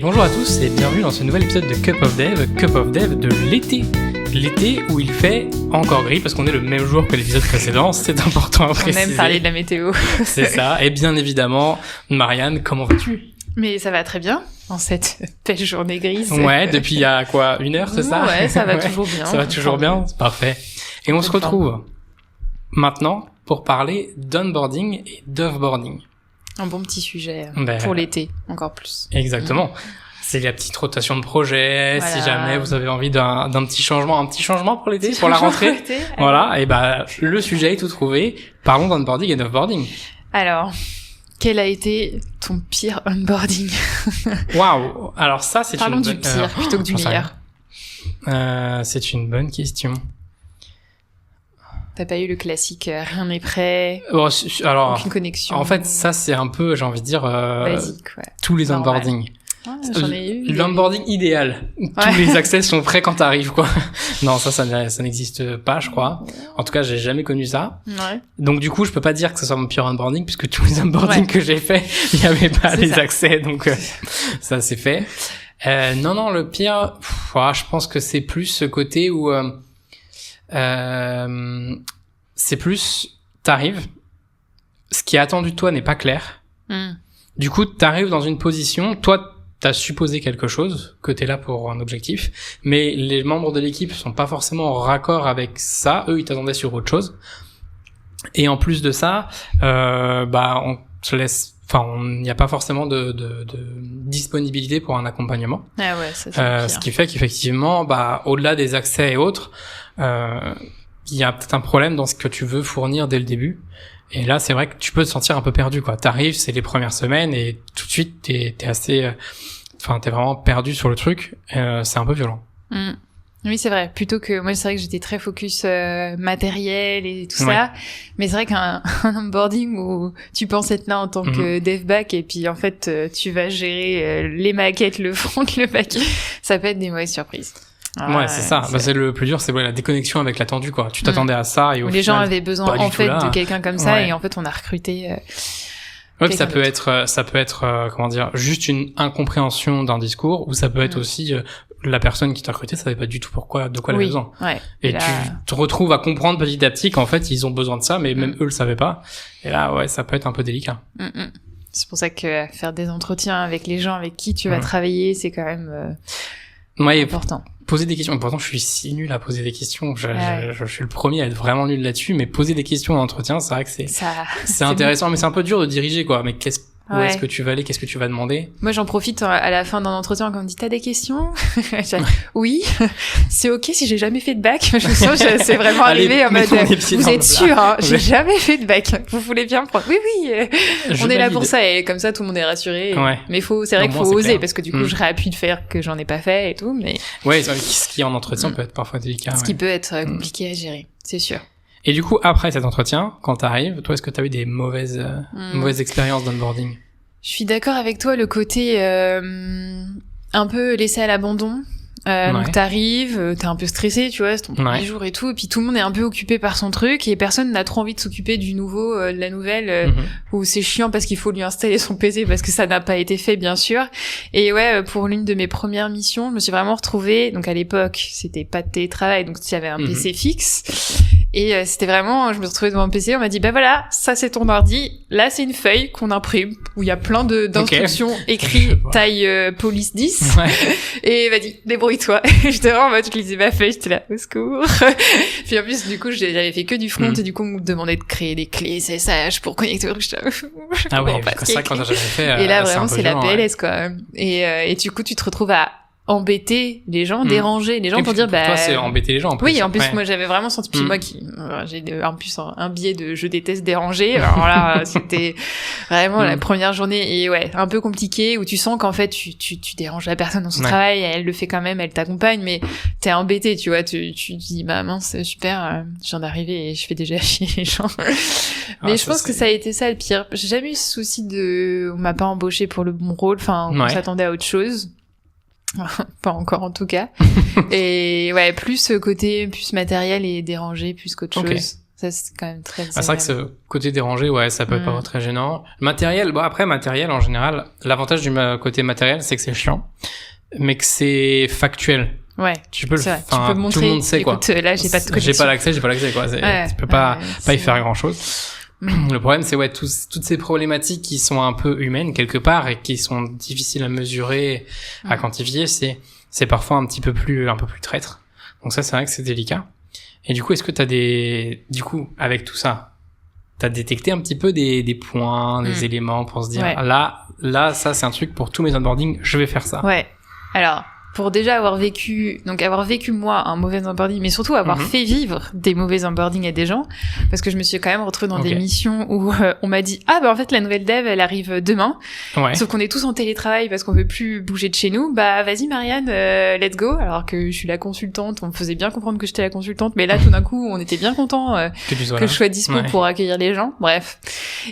Bonjour à tous et bienvenue dans ce nouvel épisode de Cup of Dev de l'été. L'été où il fait encore gris parce qu'on est le même jour que l'épisode précédent, c'est important à préciser. On aime parler de la météo. C'est ça, et bien évidemment, Marianne, comment vas-tu ? Mais ça va très bien, en cette belle journée grise. Ouais, depuis il y a quoi, 1 heure, c'est ça ? Ouais, ça va toujours bien. Ça va toujours bien, c'est parfait. Et on se retrouve maintenant pour parler d'onboarding et d'offboarding. Un bon petit sujet pour l'été, encore plus. Exactement. C'est la petite rotation de projet, voilà. Si jamais vous avez envie d'un petit changement pour l'été, pour la rentrée. Voilà, et le sujet est tout trouvé. Parlons d'onboarding et d'offboarding. Alors, quel a été ton pire onboarding ? Waouh. Alors ça, c'est Parlons du pire plutôt que du meilleur. C'est une bonne question. T'as pas eu le classique, rien n'est prêt, alors, aucune connexion. En fait, ça, c'est un peu, j'ai envie de dire, basique, ouais. tous les onboarding. Ouais, j'en ai eu. L'onboarding idéal. Ouais. Tous les accès sont prêts quand t'arrives, quoi. Non, ça n'existe pas, je crois. En tout cas, j'ai jamais connu ça. Ouais. Donc, du coup, je peux pas dire que ce soit mon pire onboarding, puisque tous les onboarding que j'ai fait, il y avait pas les accès, donc, ça, c'est fait. Non, le pire, je pense que c'est plus ce côté où, c'est plus, t'arrives, ce qui est attendu de toi n'est pas clair. Du coup, t'arrives dans une position, toi, t'as supposé quelque chose, que t'es là pour un objectif, mais les membres de l'équipe sont pas forcément en raccord avec ça, eux, ils t'attendaient sur autre chose. Et en plus de ça, on se laisse, il n'y a pas forcément de disponibilité pour un accompagnement. Ah ouais, ça, c'est pire. Ce qui fait qu'effectivement, au-delà des accès et autres, il y a peut-être un problème dans ce que tu veux fournir dès le début. Et là, c'est vrai que tu peux te sentir un peu perdu, quoi. T'arrives, c'est les premières semaines et tout de suite, t'es assez, t'es vraiment perdu sur le truc. C'est un peu violent. Oui, c'est vrai. Plutôt que, moi, c'est vrai que j'étais très focus matériel et tout ça. Mais c'est vrai qu'un onboarding où tu penses être là en tant que dev back et puis, en fait, tu vas gérer les maquettes, le front, le back. Ça peut être des mauvaises surprises. Ouais, c'est ça. C'est le plus dur, c'est la déconnexion avec l'attendu, quoi. Tu t'attendais à ça et au final, les gens avaient besoin, en fait, de quelqu'un comme ça et en fait, on a recruté, ouais, ça peut être, comment dire, juste une incompréhension d'un discours ou ça peut être aussi, la personne qui t'a recruté savait pas du tout de quoi elle avait besoin. Ouais. Et là... tu te retrouves à comprendre petit à petit qu'en fait, ils ont besoin de ça, mais même eux le savaient pas. Et là, ouais, ça peut être un peu délicat. C'est pour ça que faire des entretiens avec les gens avec qui tu vas travailler, c'est quand même, important. Poser des questions. Pourtant, je suis si nul à poser des questions. Je suis le premier à être vraiment nul là-dessus, mais poser des questions en entretien, c'est vrai que c'est intéressant, mais c'est un peu dur de diriger, quoi. Mais où est-ce que tu vas aller? Qu'est-ce que tu vas demander? Moi, j'en profite à la fin d'un entretien quand on me dit t'as des questions? Oui. C'est ok si j'ai jamais fait de bac. Je sens que c'est vraiment arrivé en mode, vous êtes sûr, hein, j'ai jamais fait de bac. Vous voulez bien prendre? Oui. On est là pour ça et comme ça, tout le monde est rassuré. Mais c'est vrai qu'il faut oser parce que du coup, je réappuie de faire que j'en ai pas fait et tout, mais. Ouais, ce qui en entretien peut être parfois délicat. Ce qui peut être compliqué à gérer, c'est sûr. Et du coup, après cet entretien, quand t'arrives, toi, est-ce que t'as eu des mauvaises expériences d'onboarding? Je suis d'accord avec toi, le côté un peu laissé à l'abandon. Donc t'arrives, t'es un peu stressé, tu vois, c'est ton premier jour et tout, et puis tout le monde est un peu occupé par son truc, et personne n'a trop envie de s'occuper du nouveau, de la nouvelle, où c'est chiant parce qu'il faut lui installer son PC parce que ça n'a pas été fait, bien sûr. Et ouais, pour l'une de mes premières missions, je me suis vraiment retrouvée, donc à l'époque, c'était pas de télétravail, donc il y avait un PC fixe. Et c'était vraiment, je me suis retrouvée devant un PC, on m'a dit, voilà, ça c'est ton ordi, là c'est une feuille qu'on imprime, où il y a plein d'instructions écrites, taille police 10, et vas-y, débrouille-toi. J'étais vraiment en mode, je lisais ma feuille, j'étais là, au secours. Puis en plus, du coup, j'avais fait que du front, et du coup, on me demandait de créer des clés SSH pour connecter au truc. Ah ouais, ça, quand j'avais fait, et là, vraiment, c'est la PLS, quoi. Et du coup, tu te retrouves à embêter les gens, déranger les gens pour dire toi c'est embêter les gens en plus. Oui, en plus moi j'avais vraiment senti, puis moi j'ai un biais de je déteste déranger, alors là c'était vraiment la première journée et un peu compliqué où tu sens qu'en fait tu déranges la personne dans son travail, elle le fait quand même, elle t'accompagne, mais t'es embêté, tu vois, tu te dis mince, super, je viens d'arriver et je fais déjà chier les gens. Mais je pense que ça a été ça le pire. J'ai jamais eu ce souci on m'a pas embauché pour le bon rôle, on s'attendait à autre chose. Pas encore en tout cas. Et plus côté plus matériel et dérangé plus qu'autre chose. Ça, c'est quand même très c'est vrai que ce côté dérangé, ouais, ça peut être pas très gênant. Matériel, après, matériel, en général, l'avantage du côté matériel, c'est que c'est chiant, mais que c'est factuel. Ouais. Tu peux tu peux montrer. Tout le monde sait, écoute, quoi. Là, j'ai pas l'accès, quoi. Tu peux pas y faire grand chose. Le problème, c'est, toutes ces problématiques qui sont un peu humaines, quelque part, et qui sont difficiles à mesurer, à quantifier, c'est parfois un peu plus traître. Donc ça, c'est vrai que c'est délicat. Et du coup, est-ce que avec tout ça, t'as détecté un petit peu des points, des éléments pour se dire, là, ça, c'est un truc pour tous mes onboarding, je vais faire ça. Ouais. Alors, pour déjà avoir vécu moi un mauvais onboarding, mais surtout avoir fait vivre des mauvais onboarding à des gens, parce que je me suis quand même retrouvée dans des missions où on m'a dit en fait la nouvelle dev elle arrive demain, sauf qu'on est tous en télétravail parce qu'on veut plus bouger de chez nous, vas-y Marianne, let's go, alors que je suis la consultante, on me faisait bien comprendre que j'étais la consultante, mais là tout d'un coup on était bien content que je sois dispo pour accueillir les gens, bref,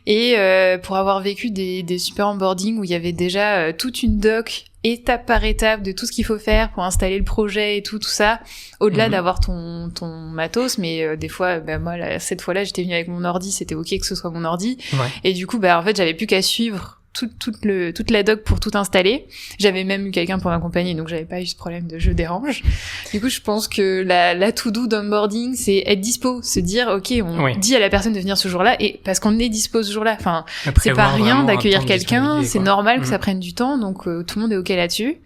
et pour avoir vécu des super onboarding où il y avait déjà toute une doc étape par étape de tout ce qu'il faut faire pour installer le projet et tout ça, au-delà d'avoir ton matos, mais des fois, moi, cette fois-là, j'étais venue avec mon ordi, c'était ok que ce soit mon ordi, et du coup, en fait, j'avais plus qu'à suivre toute la doc pour tout installer. J'avais même eu quelqu'un pour m'accompagner, donc j'avais pas eu ce problème de je dérange. Du coup, je pense que la to-do d'onboarding, c'est être dispo, se dire, ok, on dit à la personne de venir ce jour-là, et parce qu'on est dispo ce jour-là. Enfin, c'est pas rien d'accueillir quelqu'un, c'est normal que ça prenne du temps, donc tout le monde est ok là-dessus.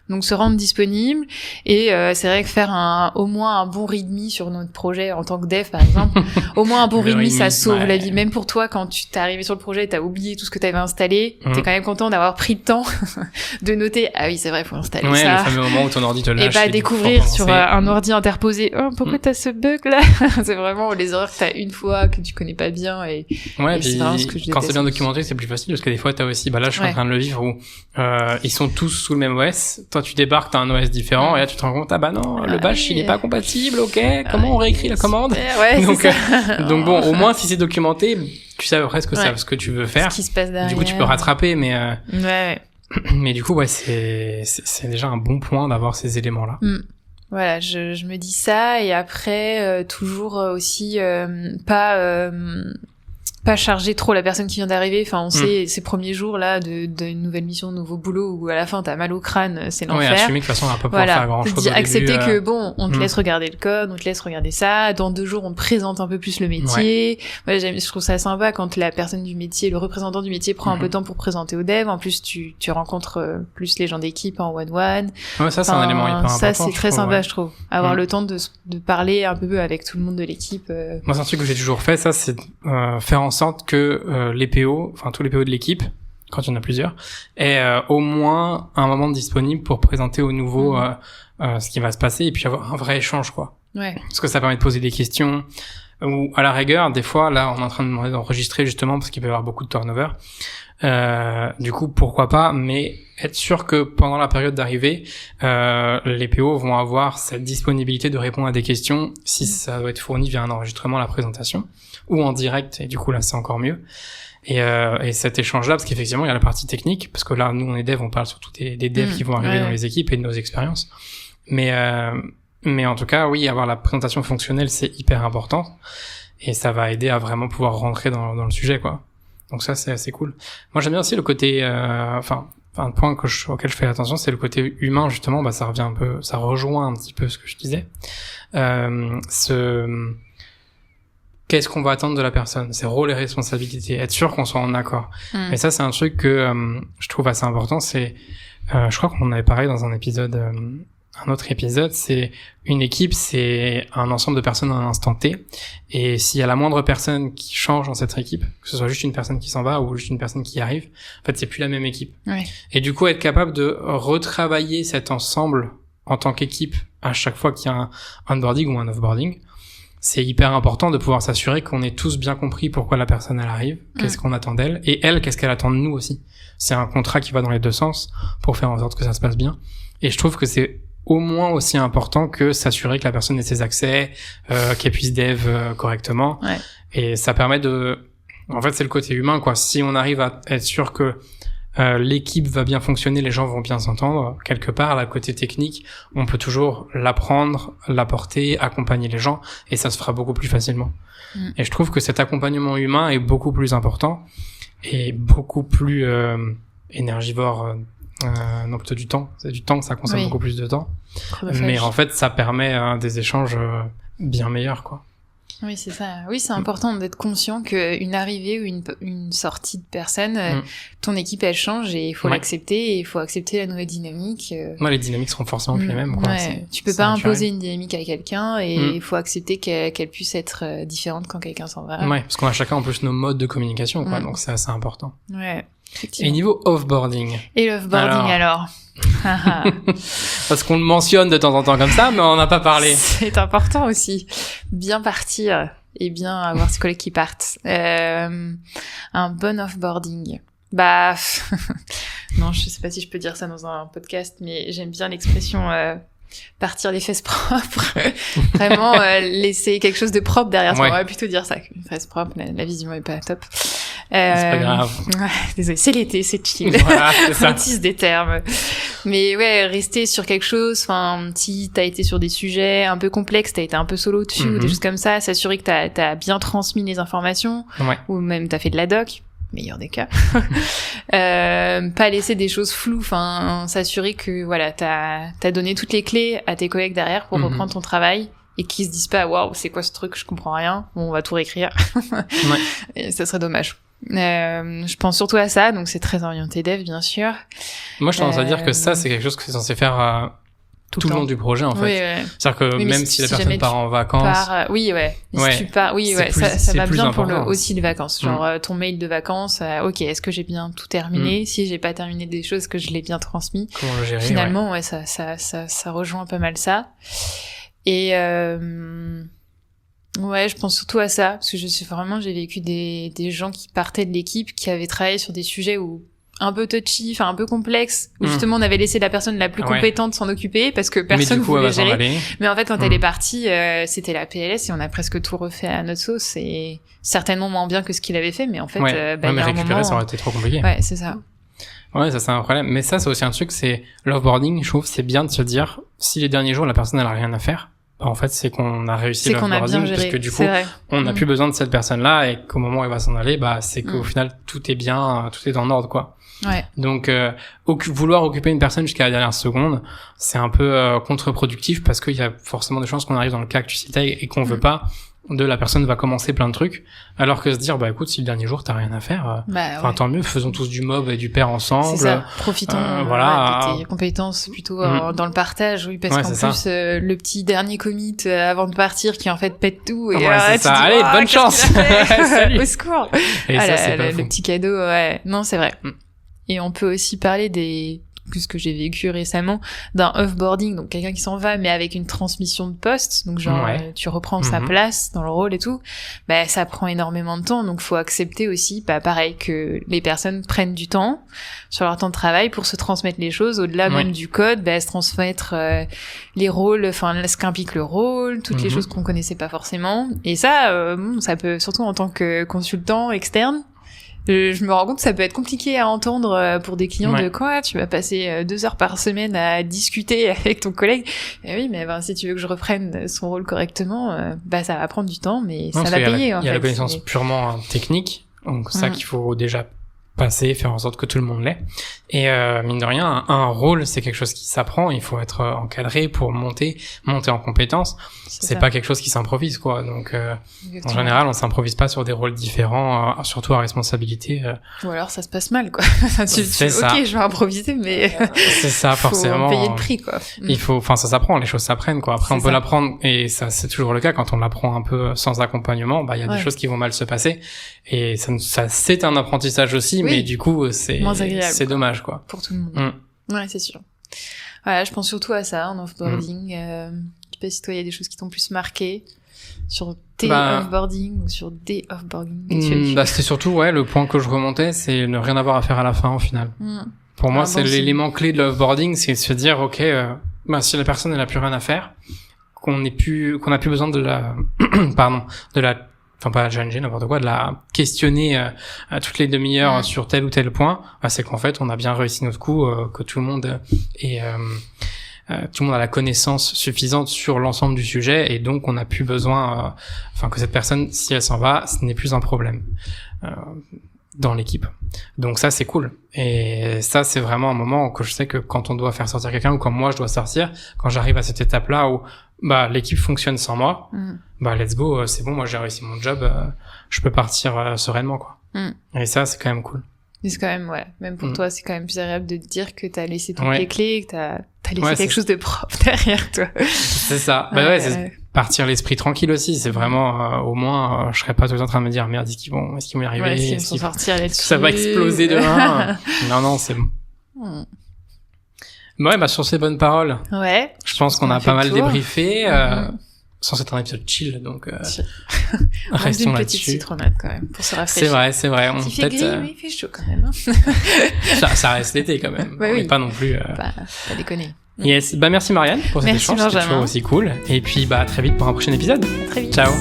Donc se rendre disponible, et c'est vrai que faire au moins un bon readme sur notre projet en tant que dev par exemple, au moins un bon readme ça sauve la vie, même pour toi quand tu t'es arrivé sur le projet, t'as oublié tout ce que t'avais installé, t'es quand même content d'avoir pris le temps de noter, ah oui c'est vrai, faut installer ça, le fameux moment où ton ordi te lâche, et découvrir sur un ordi interposé, pourquoi t'as ce bug là. C'est vraiment les erreurs que t'as une fois, que tu connais pas bien, et c'est vraiment ce que je déteste. Quand c'est bien documenté, c'est plus facile, parce que des fois t'as aussi, là je suis en train de le vivre, où ils sont tous sous le même OS, toi tu débarques, t'as un OS différent, et là tu te rends compte, le bash il est pas compatible, comment on réécrit la commande? Donc bon, au moins si c'est documenté, tu sais à peu près ce que tu veux faire. Ce qui se passe derrière. Du coup tu peux rattraper, mais mais du coup c'est déjà un bon point d'avoir ces éléments là. Voilà, je me dis ça, et après toujours aussi pas charger trop la personne qui vient d'arriver. Enfin, on sait ces premiers jours là d'une nouvelle mission, de nouveau boulot, où à la fin t'as mal au crâne, c'est l'enfer. Assumer que de toute façon on va pas pouvoir faire grand chose. Accepter que on te laisse regarder le code, on te laisse regarder ça. Dans 2 jours, on te présente un peu plus le métier. Je trouve ça sympa quand la personne du métier, le représentant du métier prend un peu de temps pour présenter aux devs. En plus, tu rencontres plus les gens d'équipe en one-one. Ouais, ça c'est un élément hyper important. Ça c'est très sympa, je trouve. Avoir le temps de parler un peu avec tout le monde de l'équipe. Moi, c'est un truc que j'ai toujours fait, ça, c'est faire en sorte que les PO, enfin tous les PO de l'équipe, quand il y en a plusieurs, aient au moins un moment disponible pour présenter aux nouveaux ce qui va se passer, et puis avoir un vrai échange, quoi. Parce que ça permet de poser des questions, ou à la rigueur, des fois, là, on est en train de demander d'enregistrer justement parce qu'il peut y avoir beaucoup de turnover. Du coup, pourquoi pas, mais être sûr que pendant la période d'arrivée, les PO vont avoir cette disponibilité de répondre à des questions si ça doit être fourni via un enregistrement, la présentation, ou en direct, et du coup là c'est encore mieux. Et cet échange-là, parce qu'effectivement il y a la partie technique, parce que là nous on est devs, on parle surtout des devs qui vont arriver dans les équipes et de nos expériences. Mais en tout cas, oui, avoir la présentation fonctionnelle c'est hyper important, et ça va aider à vraiment pouvoir rentrer dans le sujet, quoi. Donc ça c'est assez cool. Moi j'aime bien aussi le côté, un point auquel je fais attention, c'est le côté humain, justement. Ça revient un peu, ça rejoint un petit peu ce que je disais. Qu'est-ce qu'on va attendre de la personne, ses rôles et responsabilités, être sûr qu'on soit en accord. Et ça c'est un truc que je trouve assez important. C'est, je crois qu'on en avait parlé dans un autre épisode, c'est une équipe, c'est un ensemble de personnes à un instant T, et s'il y a la moindre personne qui change dans cette équipe, que ce soit juste une personne qui s'en va ou juste une personne qui arrive, en fait c'est plus la même équipe. Et du coup être capable de retravailler cet ensemble en tant qu'équipe à chaque fois qu'il y a un onboarding ou un offboarding, c'est hyper important de pouvoir s'assurer qu'on ait tous bien compris pourquoi la personne elle arrive, qu'est-ce qu'on attend d'elle, et elle, qu'est-ce qu'elle attend de nous aussi. C'est un contrat qui va dans les deux sens pour faire en sorte que ça se passe bien. Et je trouve que c'est au moins aussi important que s'assurer que la personne ait ses accès, qu'elle puisse dev correctement. Et ça permet en fait, c'est le côté humain, quoi. Si on arrive à être sûr que l'équipe va bien fonctionner, les gens vont bien s'entendre. Quelque part, la côté technique, on peut toujours l'apprendre, l'apporter, accompagner les gens, et ça se fera beaucoup plus facilement. Et je trouve que cet accompagnement humain est beaucoup plus important et beaucoup plus énergivore. Donc t'as du temps, c'est du temps que ça consomme beaucoup plus de temps. Mais en fait, ça permet des échanges bien meilleurs, quoi. Oui, c'est ça. Oui, c'est important d'être conscient qu'une arrivée ou une sortie de personne, ton équipe, elle change et il faut l'accepter et il faut accepter la nouvelle dynamique. Les dynamiques seront forcément plus les mêmes, quoi. Tu peux pas imposer une dynamique à quelqu'un et il faut accepter qu'elle puisse être différente quand quelqu'un s'en va. Ouais, parce qu'on a chacun en plus nos modes de communication, quoi. Donc c'est assez important. Ouais. Et niveau offboarding. Et l'offboarding alors Parce qu'on le mentionne de temps en temps comme ça, mais on n'en a pas parlé. C'est important aussi. Bien partir et bien avoir ses collègues qui partent. Un bon offboarding. Non, je sais pas si je peux dire ça dans un podcast, mais j'aime bien l'expression partir les fesses propres. Vraiment laisser quelque chose de propre derrière soi. On va plutôt dire ça qu'une fesse propre. La vision est pas top. C'est pas grave. Ouais, désolé, c'est l'été, c'est chill. Voilà, c'est ça. On tisse des termes. Mais ouais, rester sur quelque chose, enfin, si t'as été sur des sujets un peu complexes, t'as été un peu solo dessus ou des choses comme ça, s'assurer que t'as bien transmis les informations, ou même t'as fait de la doc, meilleur des cas. Pas laisser des choses floues, enfin, s'assurer que voilà, t'as donné toutes les clés à tes collègues derrière pour reprendre ton travail. Et qu'ils se disent pas, waouh, c'est quoi ce truc, je comprends rien, bon, on va tout réécrire. Et ça serait dommage. Je pense surtout à ça, donc c'est très orienté dev, bien sûr. Moi, je tendance à dire que ça, c'est quelque chose que c'est censé faire tout le long du projet, en fait. C'est-à-dire que même si la personne part en vacances. Si tu pars, ça va bien pour aussi les vacances. Genre, ton mail de vacances, ok, est-ce que j'ai bien tout terminé? Si j'ai pas terminé des choses, que je l'ai bien transmis. Comment le gérer? Finalement, ça rejoint pas mal ça. Et je pense surtout à ça, parce que j'ai vécu des gens qui partaient de l'équipe, qui avaient travaillé sur des sujets où un peu touchy, enfin un peu complexes, où justement on avait laissé la personne la plus compétente s'en occuper parce que personne ne voulait gérer. Mais en fait, quand elle est partie, c'était la PLS et on a presque tout refait à notre sauce et certainement moins bien que ce qu'il avait fait, mais en fait, mais récupérer, ça aurait été trop compliqué. Ouais, c'est ça. Ouais, ça c'est un problème. Mais ça, c'est aussi un truc, c'est l'offboarding. Je trouve c'est bien de se dire, si les derniers jours la personne elle a rien à faire, en fait c'est qu'on a réussi l'offboarding parce que du coup on n'a plus besoin de cette personne-là et qu'au moment où elle va s'en aller, c'est qu'au final tout est bien, tout est en ordre, quoi. Ouais. Donc vouloir occuper une personne jusqu'à la dernière seconde, c'est un peu contre-productif parce qu'il y a forcément des chances qu'on arrive dans le cas que tu citais et qu'on veut pas. La personne va commencer plein de trucs, alors que se dire écoute, si le dernier jour t'as rien à faire, tant mieux, faisons tous du mob et du pair ensemble. C'est ça, profitons de tes compétences plutôt dans le partage, parce qu'en plus le petit dernier commit avant de partir qui en fait pète tout et c'est ça. Allez, bonne chance. Salut. Au secours. Et ça, c'est pas le petit cadeau, non, c'est vrai. Et on peut aussi parler plus que j'ai vécu récemment, d'un offboarding, donc quelqu'un qui s'en va, mais avec une transmission de poste, donc genre tu reprends sa place dans le rôle et tout, ça prend énormément de temps, donc faut accepter aussi, pareil, que les personnes prennent du temps sur leur temps de travail pour se transmettre les choses, au-delà même du code, se transmettre les rôles, enfin ce qu'implique le rôle, toutes les choses qu'on connaissait pas forcément, et ça, ça peut, surtout en tant que consultant externe, je me rends compte que ça peut être compliqué à entendre pour des clients de quoi tu vas passer 2 heures par semaine à discuter avec ton collègue. Et oui, mais si tu veux que je reprenne son rôle correctement, ça va prendre du temps, mais ça va payer. Il y a la connaissance purement technique, donc ça qu'il faut déjà passer, faire en sorte que tout le monde l'ait. Et mine de rien, un rôle, c'est quelque chose qui s'apprend. Il faut être encadré pour monter en compétences. C'est pas quelque chose qui s'improvise, quoi. Donc, en général, on s'improvise pas sur des rôles différents, surtout à responsabilité. Ou alors, ça se passe mal, quoi. C'est ça. Ok, je vais improviser, mais c'est ça, forcément. Faut payer le prix, quoi. Ça s'apprend, les choses s'apprennent, quoi. Après, on peut l'apprendre, et ça, c'est toujours le cas quand on l'apprend un peu sans accompagnement. Il y a des choses qui vont mal se passer, et ça c'est un apprentissage aussi, mais du coup, c'est dommage, quoi. Pour tout le monde. Ouais, c'est sûr. Voilà, je pense surtout à ça, en offboarding. Je sais pas si toi, il y a des choses qui t'ont plus marqué sur tes offboarding ou sur des offboarding. C'était surtout, le point que je remontais, c'est ne rien avoir à faire à la fin, au final. Pour moi, c'est l'élément clé de l'offboarding, c'est de se dire, ok, si la personne, elle a plus rien à faire, qu'on a plus besoin de la, de la enfin pas challenger, n'importe quoi, de la questionner à toutes les demi-heures sur tel ou tel point, c'est qu'en fait on a bien réussi notre coup, que tout le monde tout le monde a la connaissance suffisante sur l'ensemble du sujet, et donc on n'a plus besoin, que cette personne, si elle s'en va, ce n'est plus un problème dans l'équipe. Donc ça, c'est cool. Et ça, c'est vraiment un moment que je sais que quand on doit faire sortir quelqu'un, ou quand moi je dois sortir, quand j'arrive à cette étape-là où l'équipe fonctionne sans moi, let's go, c'est bon, moi j'ai réussi mon job, je peux partir sereinement, quoi. Et ça, c'est quand même cool. Mais c'est quand même, même pour toi, c'est quand même plus agréable de te dire que t'as laissé toutes les clés, que t'as laissé quelque chose de propre derrière toi. C'est ça. C'est partir l'esprit tranquille aussi. C'est vraiment, au moins, je serais pas tout le temps en train de me dire, merde, est-ce qu'ils vont y arriver? Est-ce qu'ils vont sortir là-dessus? Ça va exploser demain. Non, c'est bon. Sur ces bonnes paroles. Ouais. Je pense qu'on a pas mal débriefé. Sans être un épisode chill, donc restons une là-dessus. Petite citronnade quand même pour se rafraîchir. C'est vrai. Il fait gris, mais il fait chaud quand même. Ça reste l'été quand même. Mais pas non plus. Pas déconner. Yes. Merci Marianne pour cet échange. C'était toujours aussi cool. Et puis à très vite pour un prochain épisode. À très vite. Ciao.